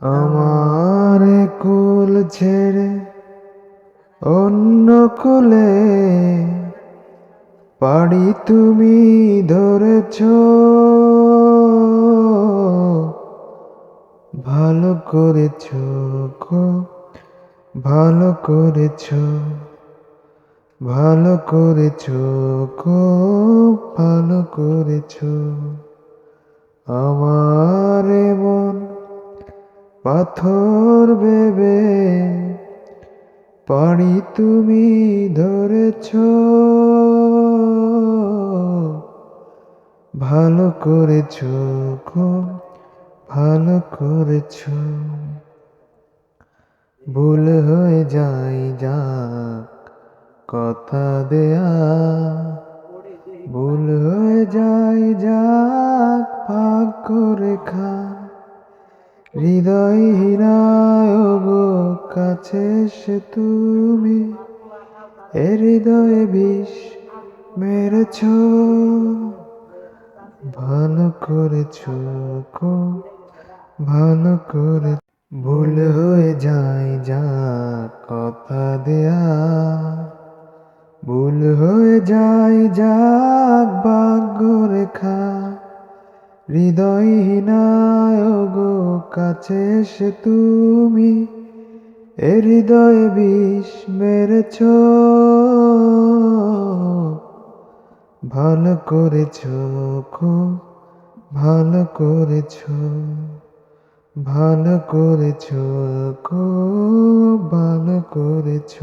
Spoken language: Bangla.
আমার কুল ছেড়ে অন্য কুলে পাড়ি তুমি ধরেছ, ভালো করেছ গো, ভালো করেছ, ভালো করেছ গো, ভালো করেছ। আমার মন পাথর ভেবে পাড়ি তুমি ধরেছ, ভালো করেছ গো, ভালো করেছ। ভুল হয়ে যাই যাক কথা দেয়া, ভুল হয়ে যাই যাক ভাগ্য রেখা, হৃদয়হীনায় গো কাছে এসে তুমি এ হৃদয়ে বিষ মেরেছ, ভালো করেছ গো, ভালো করে। ভুল হয়ে যায় যা কথা দেয়া, ভুল হয়ে যায় যাক ভাগ্য রেখা, হৃদয়হীনায় গো কাছে এসে তুমি এ হৃদয়ে বিষ মেরেছ, ভালো করেছ গো, ভালো করেছ, ভালো করেছ গো, ভালো করেছ।